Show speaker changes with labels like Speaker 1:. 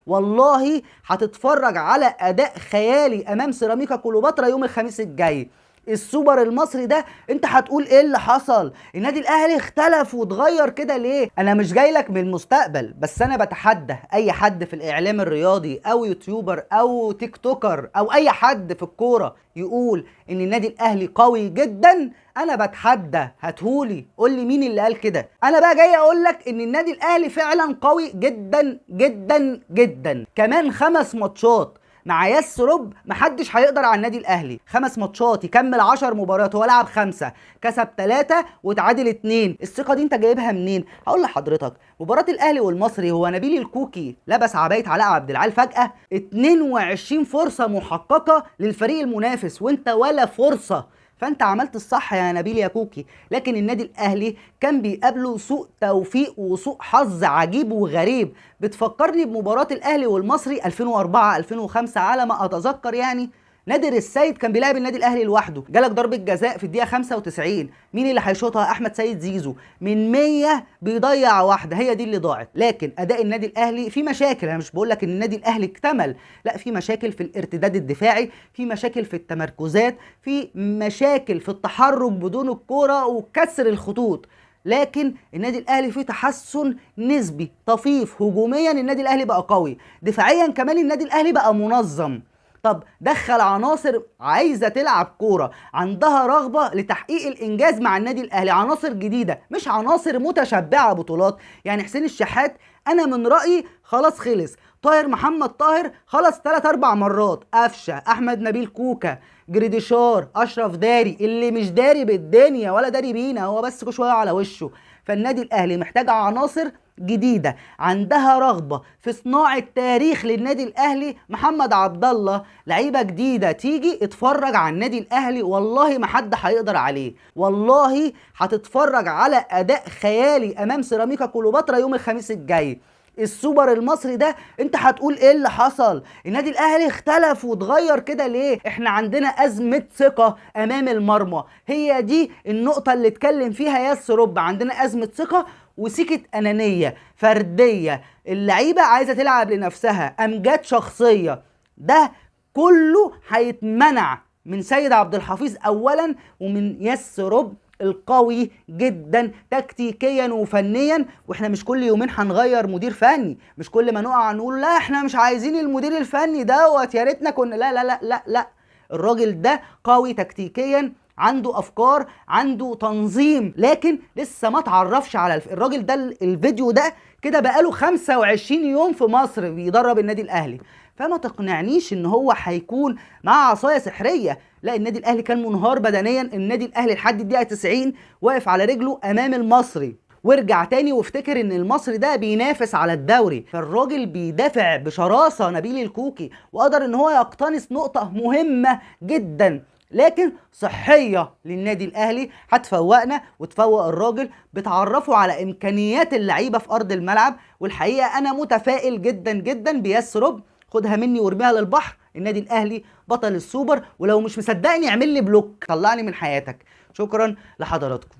Speaker 1: والله هتتفرج على اداء خيالي امام سيراميكا كليوباترا يوم الخميس الجاي. السوبر المصري ده انت هتقول ايه اللي حصل؟ النادي الاهلي اختلف واتغير كده ليه؟ انا مش جاي لك من المستقبل، بس انا بتحدى اي حد في الاعلام الرياضي او يوتيوبر او تيك توكر او اي حد في الكوره يقول ان النادي الاهلي قوي جدا. انا بتحدى، هاتهولي قول لي مين اللي قال كده. انا بقى جاي اقول لك ان النادي الاهلي فعلا قوي جدا جدا جدا. كمان 5 ماتشات مع ياس روب محدش هيقدر على النادي الاهلي. 5 ماتشات يكمل 10 مباريات، هو لعب 5، كسب 3 وتعادل 2. الثقه دي انت جايبها منين؟ هقول لحضرتك، مباراه الاهلي والمصري هو نبيل الكوكي لبس عبايه علاء عبد العال فجاه. 22 فرصه محققه للفريق المنافس وانت ولا فرصه. فانت عملت الصح يا نبيل يا كوكي، لكن النادي الاهلي كان بيقابله سوء توفيق وسوء حظ عجيب وغريب. بتفكرني بمباراة الاهلي والمصري 2004 2005 على ما اتذكر يعني. نادر السيد كان بيلعب النادي الاهلي لوحده، جالك ضربه جزاء في الدقيقه 95، مين اللي هيشوطها؟ احمد سيد زيزو، من 100 بيضيع واحده، هي دي اللي ضاعت. لكن اداء النادي الاهلي في مشاكل، انا مش بقول لك ان النادي الاهلي اكتمل، لا، في مشاكل في الارتداد الدفاعي، في مشاكل في التمركزات، في مشاكل في التحرك بدون الكوره وكسر الخطوط. لكن النادي الاهلي فيه تحسن نسبي طفيف. هجوميا النادي الاهلي بقى قوي، دفاعيا كمان النادي الاهلي بقى منظم. طب دخل عناصر عايزه تلعب كوره، عندها رغبه لتحقيق الانجاز مع النادي الاهلي، عناصر جديده مش عناصر متشبعه بطولات. يعني حسين الشحات انا من رايي خلاص خلص، طاهر محمد طاهر خلص 3 4 مرات، قفشه، احمد نبيل كوكا، جريديشار، اشرف داري اللي مش داري بالدنيا ولا داري بينا، هو بس كل شويه على وشه. فالنادي الاهلي محتاج عناصر جديده عندها رغبه في صناعه تاريخ للنادي الاهلي. محمد عبد الله لعيبه جديده تيجي اتفرج على النادي الاهلي، والله ما حد هيقدر عليه. والله هتتفرج على اداء خيالي امام سيراميكا كليوباترا يوم الخميس الجاي. السوبر المصري ده انت هتقول ايه اللي حصل؟ النادي الاهلي اختلف واتغير كده ليه؟ احنا عندنا ازمه ثقه امام المرمى، هي دي النقطه اللي اتكلم فيها ياس رب. عندنا ازمه ثقه وسيكه انانيه فرديه، اللعيبه عايزه تلعب لنفسها، امجاد شخصيه. ده كله هيتمنع من سيد عبد الحفيظ اولا ومن ياس رب القوي جدا تكتيكيا وفنيا. واحنا مش كل يومين هنغير مدير فني، مش كل ما نقع نقول لا احنا مش عايزين المدير الفني دوت، يا ريتنا كنا، لا لا لا لا لا. الراجل ده قوي تكتيكيا، عنده افكار، عنده تنظيم، لكن لسه ما تعرفش على الراجل ده. الفيديو ده كده بقاله 25 يوم في مصر بيدرب النادي الاهلي، فما تقنعنيش ان هو هيكون مع عصايه سحريه. لا، النادي الاهلي كان منهار بدنيا، النادي الاهلي لحد الدقيقه 90 واقف على رجله امام المصري. وارجع تاني وافتكر ان المصري ده بينافس على الدوري، فالراجل بيدافع بشراسه نبيل الكوكي، وقدر ان هو يقتنص نقطه مهمه جدا لكن صحيه للنادي الاهلي، هتفوقنا وتفوق الراجل، بتعرفوا على امكانيات اللعيبه في ارض الملعب. والحقيقه انا متفائل جدا جدا بياس رب، خدها مني وارميها للبحر، النادي الاهلي بطل السوبر. ولو مش مصدقني اعمل لي بلوك، طلعني من حياتك. شكرا لحضراتكم.